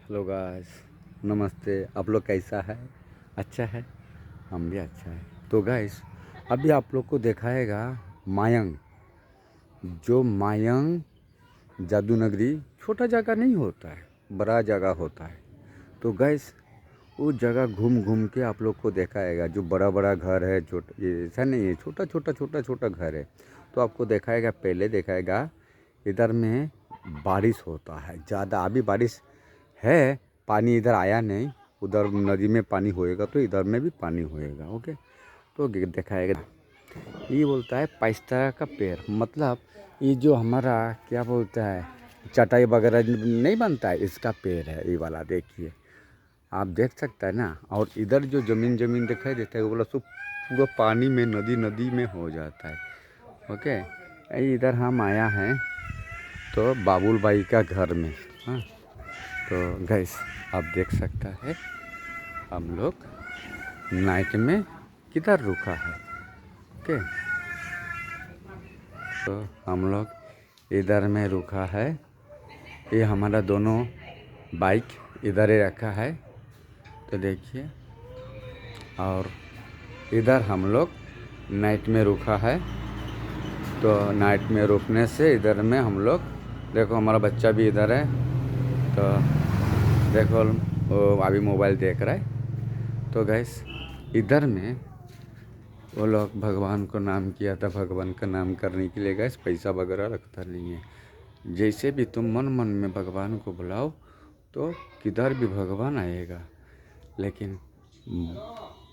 Hello guys, नमस्ते। आप लोग कैसा है? अच्छा है। हम भी अच्छा है। तो गाइस, अभी आप लोग को दिखाएगा मायंग। जो मायंग जादू नगरी छोटा जगह नहीं होता है, बड़ा जगह होता है। तो गाइस, वो जगह घूम घूम के आप लोग को दिखाएगा। जो बड़ा बड़ा घर है, छोटा, ये ऐसा नहीं है, छोटा छोटा छोटा छोटा घर है। तो आपको दिखाएगा, पहले दिखाएगा इधर में बारिश होता है ज़्यादा। अभी बारिश है, पानी इधर आया नहीं। उधर नदी में पानी होएगा तो इधर में भी पानी होएगा। ओके, तो दिखाएगा। ये बोलता है पाइस्ता का पेड़, मतलब ये जो हमारा क्या बोलता है, चटाई वगैरह नहीं बनता है, इसका पेड़ है ये वाला। देखिए, आप देख सकते हैं ना। और इधर जो ज़मीन ज़मीन दिखाई देता है वो वाला सब पूरा पानी में, नदी नदी में हो जाता है। ओके, इधर हम आया हैं तो बाबुल भाई का घर में। हाँ, तो गैस आप देख सकता है हम लोग नाइट में किधर रुका है। ओके, तो हम लोग इधर में रुका है। ये हमारा दोनों बाइक इधर ही रखा है, तो देखिए। और इधर हम लोग नाइट में रुका है। तो नाइट में रुकने से इधर में हम लोग, देखो हमारा बच्चा भी इधर है। तो देखो वो अभी मोबाइल देख रहा है। तो गैस, इधर में वो लोग भगवान को नाम किया था। भगवान का नाम करने के लिए गैस पैसा वगैरह रखता नहीं है। जैसे भी तुम मन मन में भगवान को बुलाओ तो किधर भी भगवान आएगा। लेकिन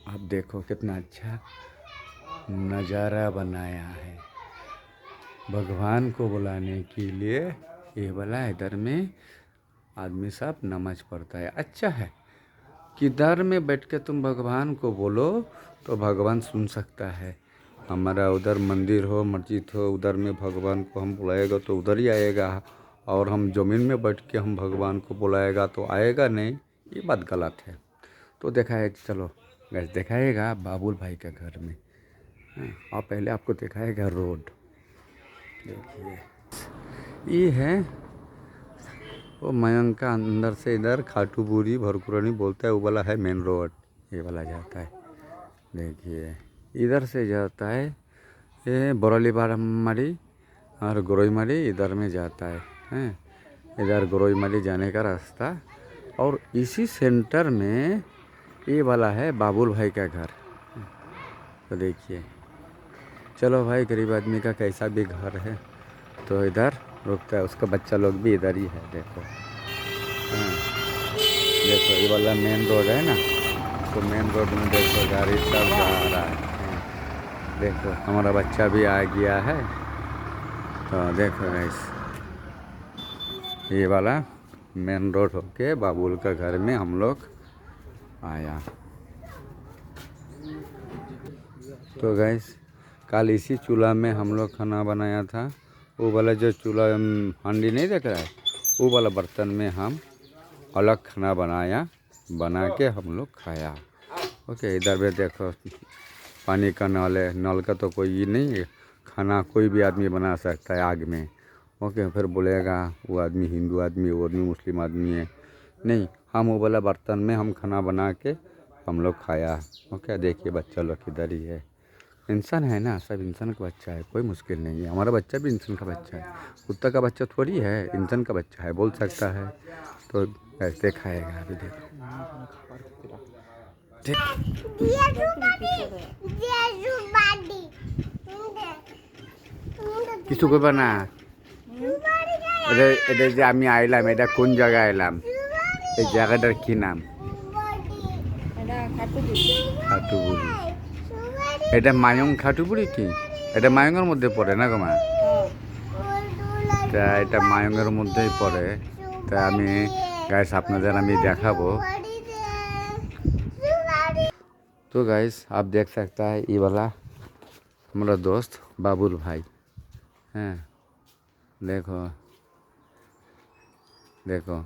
आप देखो कितना अच्छा नज़ारा बनाया है भगवान को बुलाने के लिए। ये वाला इधर में आदमी सब नमाज पढ़ता है। अच्छा है, किधर में बैठ के तुम भगवान को बोलो तो भगवान सुन सकता है। हमारा उधर मंदिर हो, मस्जिद हो, उधर में भगवान को हम बुलाएगा तो उधर ही आएगा। और हम ज़मीन में बैठ के हम भगवान को बुलाएगा तो आएगा नहीं। ये बात गलत है। तो देखा है, चलो गैस दिखाएगा बाबुल भाई का घर में। और पहले आपको दिखाएगा रोड। देखिए, ये है वो मयंक का अंदर से इधर खाटूपुरी भरकुरानी बोलता है, वो वाला है मेन रोड। ये वाला जाता है, देखिए इधर से जाता है। ये बोरली बारामारी और गोरोईमारी इधर में जाता है। इधर गोरोईमारी जाने का रास्ता। और इसी सेंटर में ये वाला है बाबुल भाई का घर। तो देखिए, चलो भाई, गरीब आदमी का कैसा भी घर है तो इधर रुकता है। उसका बच्चा लोग भी इधर ही है। देखो, हाँ, देखो ये वाला मेन रोड है ना। तो मेन रोड में देखो गाड़ी सब जा रहा है। देखो हमारा बच्चा भी आ गया है। तो देखो गाइस, ये वाला मेन रोड होके बाबुल का घर में हम लोग आया। तो गाइस, कल इसी चूल्हा में हम लोग खाना बनाया था। वो वाला जो चूल्हा हांडी नहीं देख रहा है, वो वाला बर्तन में हम अलग खाना बनाया, बना के हम लोग खाया। ओके, इधर भी देखो पानी का नल है। नल का तो कोई ये नहीं है, खाना कोई भी आदमी बना सकता है आग में। ओके, फिर बोलेगा वो आदमी हिंदू आदमी, वो आदमी मुस्लिम आदमी है। नहीं, हम वो वाला बर्तन में हम खाना बना के हम लोग खाया। ओके, देखिए बच्चा लोग किधर ही है। इंसान है ना, सब इंसान का बच्चा है, कोई मुश्किल नहीं है। हमारा बच्चा भी इंसान का बच्चा है। कुत्ता का बच्चा थोड़ी है, इंसान का बच्चा है, बोल सकता है। तो ऐसे खाएगा। अभी देखो, কিছু করবা না। এটা যে আমি আইলাম, এটা কোন জায়গায় আইলাম? এই জায়গাটার কি নাম? খাটুপুরি। এটা মায়ং খাটুপুরি কি? এটা মায়ংয়ের মধ্যে পড়ে না গো মা? তা এটা মায়ংয়ের মধ্যেই পড়ে। তা আমি গাইস আপনাদের আমি দেখাবো। तो गाइस, आप देख सकता है ये वाला हमारा दोस्त बाबुल भाई हैं। देखो देखो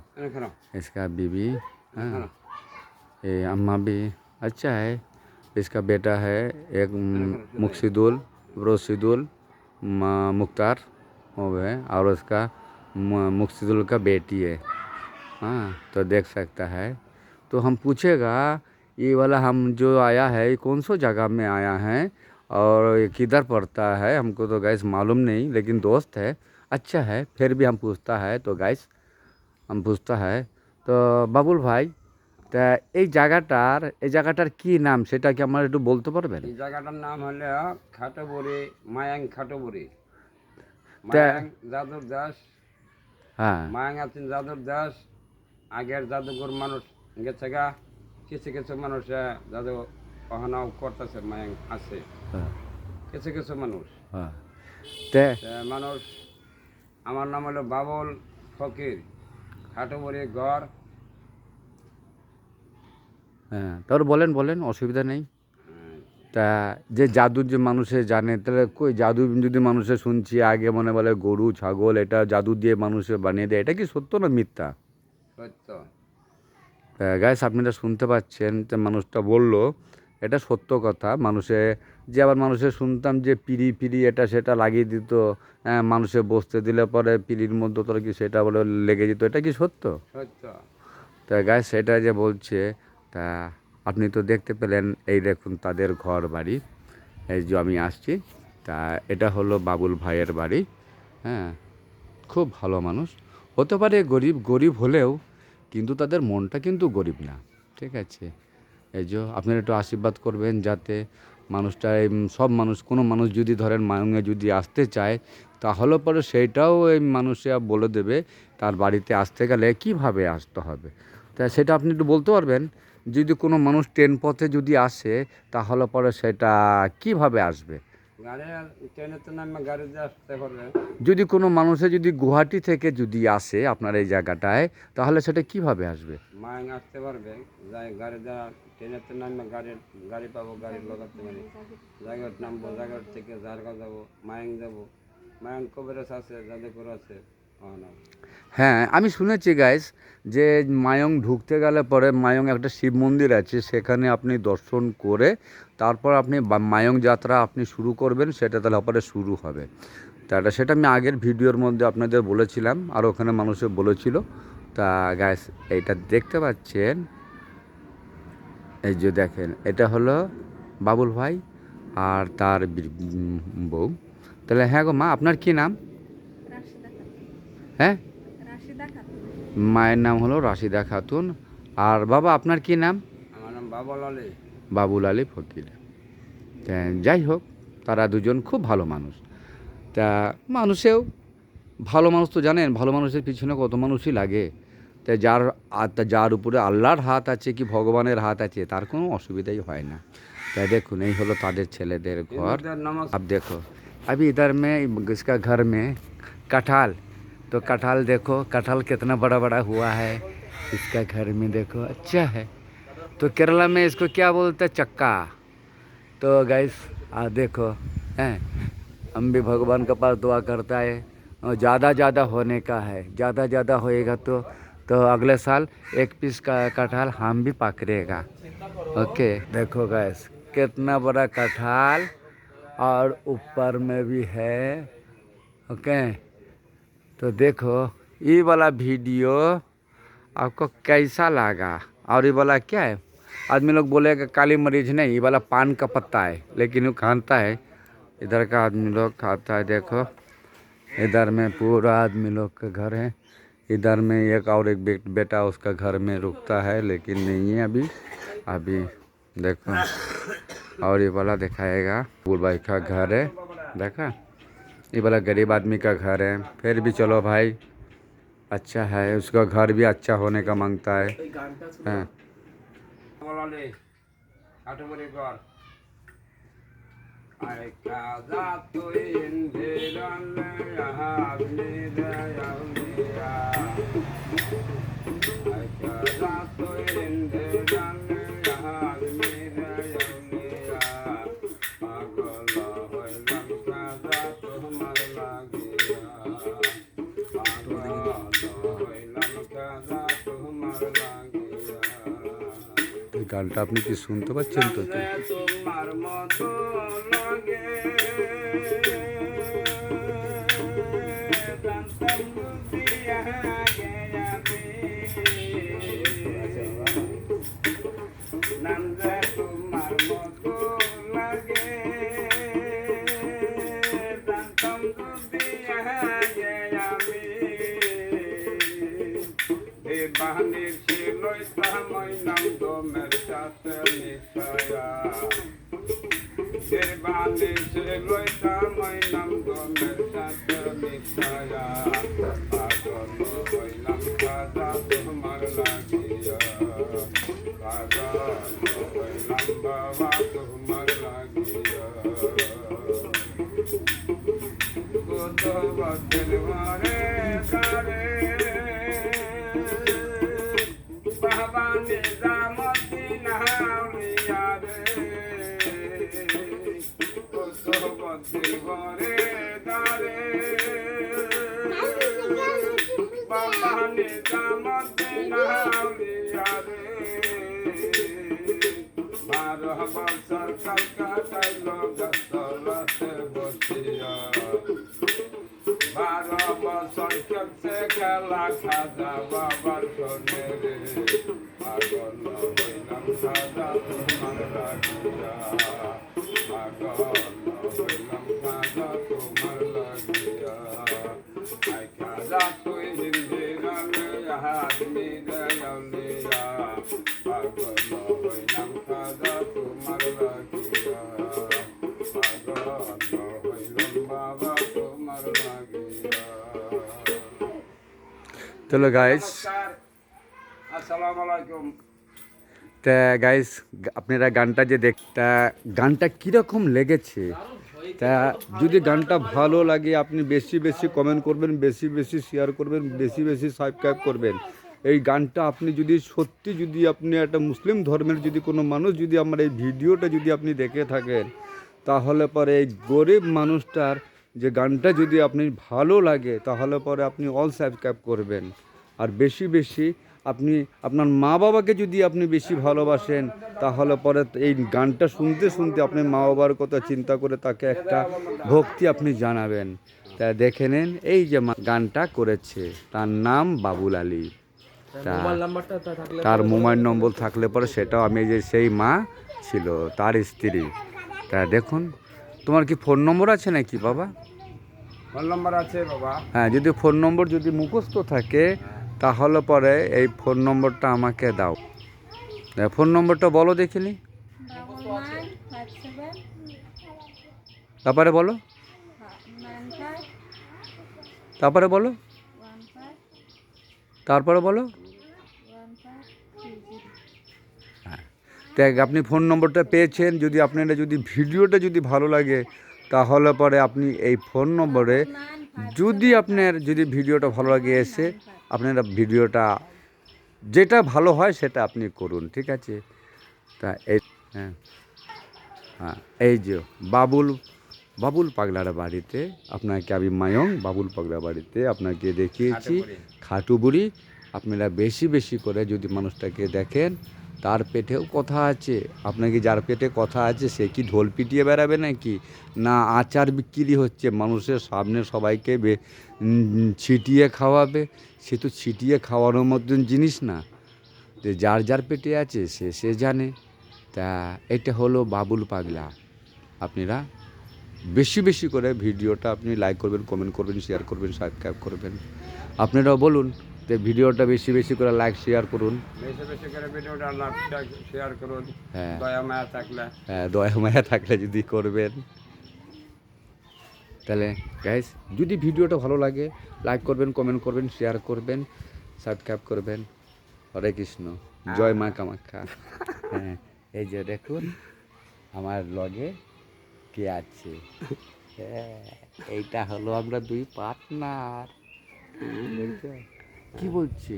इसका बीवी, हाँ, ये अम्मा भी अच्छा है। इसका बेटा है एक मुक्सिदुल, रोशिदुल, मुख्तार वो है। और उसका मुक्सिदुल का बेटी है। हाँ, तो देख सकता है। तो हम पूछेगा ये वाला हम जो आया है ये कौन सा जगह में आया है और ये किधर पड़ता है, हमको तो गैस मालूम नहीं, लेकिन दोस्त है अच्छा है, फिर भी हम पूछता है तो गैस हम पूछता है। तो বাবুল ভাই, তা এই জায়গাটার কি নাম সেটা কি আমার একটু বলতে পারবেন? এই জায়গাটার নাম হলো খাটোবুড়ি, মায়াং খাটোবুড়ি। তা মায়াং জাদুর দাস, হ্যাঁ মায়াং আছেন জাদুর দাস। আগের জাদুঘর মানুষ গেছে গা, কিছু কিছু মানুষ জাদু অহনাও করতেছে, মায়াং আছে হ্যাঁ কিছু কিছু মানুষ। হ্যাঁ তে মানুষ, আমার নাম হলো বাবুল ফকির, খাটোবুড়ি ঘর। হ্যাঁ তারপর বলেন বলেন, অসুবিধা নেই। তা যে জাদু যে মানুষে জানে, তাহলে কই জাদু যদি মানুষে শুনছি আগে মনে বলে গরু ছাগল এটা জাদু দিয়ে মানুষে বানিয়ে দেয়, এটা কি সত্য না মিথ্যা? সত্য। গাইস আপনারা শুনতে পাচ্ছেন যে মানুষটা বলল এটা সত্য কথা। মানুষে যে আবার মানুষের শুনতাম যে পিড়ি ফিরি এটা সেটা লাগিয়ে দিত, মানুষে বসতে দিলে পরে পিড়ির মধ্যে তোর কি সেটা বলে লেগে যেত, এটা কি সত্য? সত্য। তা গাইস সেটা যে বলছে, তা আপনি তো দেখতে পেলেন, এই দেখুন তাদের ঘর বাড়ি, এই যে আমি আসছি, তা এটা হলো বাবুল ভাইয়ের বাড়ি। হ্যাঁ, খুব ভালো মানুষ, হতে পারে গরিব গরিব হলেও কিন্তু তাদের মনটা কিন্তু গরিব না, ঠিক আছে? এই যে আপনারা একটু আশীর্বাদ করবেন যাতে মানুষটা সব মানুষ, কোনো মানুষ যদি ধরেন মায়ঙে যদি আসতে চায় তাহলে পরে সেইটাও এই মানুষে বলে দেবে তার বাড়িতে আসতে গেলে কিভাবে আসতে হবে। তা সেটা আপনি একটু বলতে পারবেন? যদি কোনো মানুষ ট্রেন পথে যদি আসে তাহলে পরে সেটা কিভাবে আসবে? ট্রেনেতে নামে গাড়িতে আসতে পারবে। যদি কোনো মানুষে যদি গুয়াহাটি থেকে যদি আসে আপনার এই জায়গাটায় তাহলে সেটা কিভাবে আসবে? মায়াং আসতে পারবে, যাই গাড়ি দ্বারা ট্রেনেতে নামে গাড়ি পাবো, গাড়ি লাগাতে পারি, জায়গার নামবো, জায়গার থেকে ঝাড়গাঁও যাবো, মায়াং যাবো। মায়াং কবিরাজ আছে, জাদুঘর আছে। হ্যাঁ আমি শুনেছি গাইস যে মায়ং ঢুকতে গেলে পরে মায়ং একটা শিব মন্দির আছে, সেখানে আপনি দর্শন করে তারপর আপনি মায়ং যাত্রা আপনি শুরু করবেন, সেটা তাহলে পরে শুরু হবে। তা সেটা আমি আগের ভিডিওর মধ্যে আপনাদের বলেছিলাম, আর ওখানে মানুষে বলেছিল। তা গাইস এইটা দেখতে পাচ্ছেন, এই যে দেখেন এটা হলো বাবুল ভাই আর তার বউ। তাহলে হ্যাঁ গো মা, আপনার কি নাম? হ্যাঁ, মায়ের নাম হলো রাশিদা খাতুন। আর বাবা আপনার কি নাম? আমার নাম বাবুল আলী। বাবুল আলী ফকির। তা যাই হোক, তারা দুজন খুব ভালো মানুষ। তা মানুষেও ভালো মানুষ তো জানেন, ভালো মানুষের পিছনে কত মানুষই লাগে। তা যার উপরে আল্লাহর হাত আছে কি ভগবানের হাত আছে তার কোনো অসুবিধাই হয় না। তাই দেখুন এই হলো তাদের ছেলেদের ঘর। अब देखो अभी इधर में इसका घर में कटहल, तो कटहल देखो, कटहल कितना बड़ा बड़ा हुआ है इसका घर में, देखो अच्छा है। तो केरला में इसको क्या बोलते हैं, चक्का। तो गाइस देखो हैं, हम भी भगवान के पास दुआ करता है और ज़्यादा होने का है, ज़्यादा होएगा तो अगले साल एक पीस का कटहल हम भी पकड़ेगा। ओके देखो गाइस कितना बड़ा कटहल और ऊपर में भी है। ओके तो देखो ये वाला वीडियो आपको कैसा लगा, और ये वाला क्या है, आदमी लोग बोलेगा काली मरीच नहीं, ये वाला पान का पत्ता है, लेकिन वो खाता है, इधर का आदमी लोग खाता है। देखो इधर में पूरा आदमी लोग का घर है, इधर में एक और एक बेटा उसका घर में रुकता है, लेकिन नहीं है अभी देखो। और ये वाला दिखाएगा बुल भाई का घर है, देखा ये वाला गरीब आदमी का घर है, फिर भी चलो भाई अच्छा है, उसका घर भी अच्छा होने का मांगता है। हाँ গানটা আপনি কি শুনতে পাচ্ছেন? তো তোমার মতো লাগে বাহানি ছিলই তাহামই নাম দমের সাথে মিশায়া যে বাহানি ছিলই তাহামই নাম দমের সাথে মিশায়া পাগল হইলাম খাজা তোমার লাগিয়া পাগল হইলাম বাবা তোমার লাগিয়া বদল মারে কারে বাবা নিজামুদ্দিন হাউলিয়া রে বদল মারে কারে বাবা নিজামুদ্দিন হাউলিয়া রে 12 বছর কলকাতায় লোক তলাতে বসিয়া 12 বছর খেলছে খেলা খাজা বাবার শোনে রে পাগল হইলাম খাজা তোমার লাগিয়া পাগল হইলাম খাজা তোমার লাগিয়া আই খাজা তুই হিন্দি গানে আদমি দেয়া পাগল হইলাম খাজা তোমার লাগিয়া পাগল হইলাম বাবা তোমার লাগিয়া চলো গাইস, আসসালামু আলাইকুম। তা গাইস আপনারা গানটা যে তা গানটা কীরকম লেগেছে, তা যদি গানটা ভালো লাগে আপনি বেশি বেশি কমেন্ট করবেন, বেশি বেশি শেয়ার করবেন, বেশি বেশি সাবস্ক্রাইব করবেন। এই গানটা আপনি যদি সত্যি যদি আপনি একটা মুসলিম ধর্মের যদি কোনো মানুষ যদি আমার এই ভিডিওটা যদি আপনি দেখে থাকেন, তাহলে পরে এই গরিব মানুষটার যে গানটা যদি আপনি ভালো লাগে তাহলে পরে আপনি অল সাবস্ক্রাইব করবেন। আর বেশি বেশি আপনি আপনার মা বাবাকে যদি আপনি বেশি ভালোবাসেন তাহলে পরে এই গানটা শুনতে শুনতে আপনি মা বাবার কথা চিন্তা করে তাকে একটা ভক্তি আপনি জানাবেন। তা দেখে নেন এই যে গানটা করেছে তার নাম বাবুল আলী। তার মোবাইল নম্বর থাকলে পরে সেটাও আমি যে সেই মা ছিল তার স্ত্রী। তা দেখুন, তোমার কি ফোন নম্বর আছে নাকি বাবা? ফোন নম্বর আছে বাবা। হ্যাঁ, যদি ফোন নম্বর যদি মুখস্থ থাকে তাহলে পরে এই ফোন নম্বরটা আমাকে দাও। ফোন নম্বরটা বলো দেখিনি, তারপরে বলো, তারপরে বলো, তারপরে বলো। হ্যাঁ, দেখ আপনি ফোন নম্বরটা পেয়েছেন। যদি আপনারা যদি ভিডিওটা যদি ভালো লাগে তাহলে পরে আপনি এই ফোন নম্বরে যদি আপনার যদি ভিডিওটা ভালো লাগে এসে আপনারা ভিডিওটা যেটা ভালো হয় সেটা আপনি করুন, ঠিক আছে? তা এই হ্যাঁ হ্যাঁ এই যে বাবুল পাগলার বাড়িতে আপনাকে আমি মায়ং বাবুল পাগলার বাড়িতে আপনাকে দেখিয়েছি খাটু বুড়ি। আপনারা বেশি বেশি করে যদি মানুষটাকে দেখেন, তার পেটেও কথা আছে। আপনাকে যার পেটে কথা আছে সে কি ঢোল পিটিয়ে বেড়াবে নাকি? না আচার বিক্রি হচ্ছে মানুষের সামনে সবাইকে ছিটিয়ে খাওয়াবে? সে তো ছিটিয়ে খাওয়ানোর মতন জিনিস না, যে যার যার পেটে আছে সে জানে। তা এটা হলো বাবুল পাগলা। আপনারা বেশি বেশি করে ভিডিওটা আপনি লাইক করবেন, কমেন্ট করবেন, শেয়ার করবেন, সাবস্ক্রাইব করবেন। আপনারাও বলুন যে ভিডিওটা বেশি বেশি করে লাইক শেয়ার করুন, বেশি বেশি করে ভিডিওটা লাইক শেয়ার করুন। হ্যাঁ, দয়া মায়া থাকলে, হ্যাঁ দয়া মায়া থাকলে যদি করবেন। তাহলে গাইস যদি ভিডিওটা ভালো লাগে লাইক করবেন, কমেন্ট করবেন, শেয়ার করবেন, সাবস্ক্রাইব করবেন। হরে কৃষ্ণ, জয় মা কামাখ্যা। হ্যাঁ, এই যে দেখুন আমার লগে কে আছে। হ্যাঁ, এইটা হলো আমরা দুই পার্টনার। কি বলছে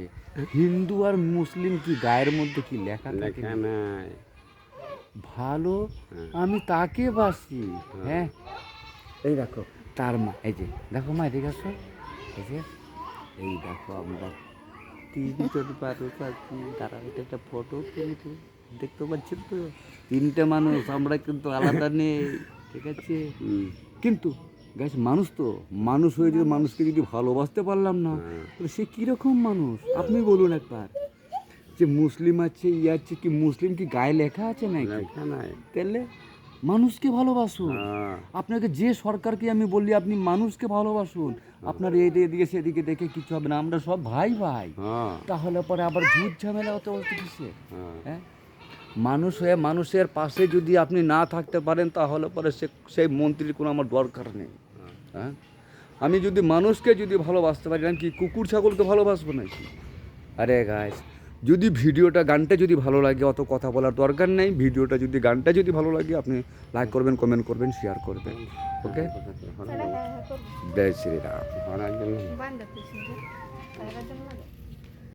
হিন্দু আর মুসলিম কি গায়ের মধ্যে কি লেখা থাকে? নাই ভালো আমি তাকে বাসি। হ্যাঁ, এই দেখো তার মা, এই যে দেখো মা এদিকে আসো, এই যে এই দেখো আমরা 3 মানুষ আছি। তারা এটা একটা ফটো কিন্তু দেখতে পাচ্ছেন তো, 3টে মানুষ, আমরা কিন্তু আলাদা নেই, ঠিক আছে? কিন্তু গাছ মানুষ তো মানুষ হয়ে যদি মানুষকে যদি ভালোবাসতে পারলাম না, তো সে কীরকম মানুষ আপনি বলুন একবার। যে মুসলিম আছে আছে কি মুসলিম কি গায়ে লেখা আছে নাকি? নাই। তাহলে মানুষকে ভালোবাসুন। হ্যাঁ আপনাকে যে সরকারকে আমি বললি আপনি মানুষকে ভালোবাসুন, আপনার এদিকে সেদিকে দেখে কিছু হবে না, আমরা সব ভাই ভাই। হ্যাঁ তাহলে পরে আবার ঝুট ঝামেলা হতে হচ্ছে কিসে? হ্যাঁ হ্যাঁ, মানুষ হয়ে মানুষের পাশে যদি আপনি না থাকতে পারেন তাহলে পরে সেই মন্ত্রীর কোনো আমার দরকার নেই। হ্যাঁ, আমি যদি মানুষকে যদি ভালোবাসতে পারি, আমি কি কুকুর ছাগলকে ভালোবাসবো নাকি? আরে গাইস, যদি গানটা যদি ভালো লাগে, অত কথা বলার দরকার নেই। ভিডিওটা যদি গানটা যদি ভালো লাগে, আপনি লাইক করবেন, কমেন্ট করবেন, শেয়ার করবেন। ওকে, জয় শ্রীরাম। হরার জন্য বান্ধব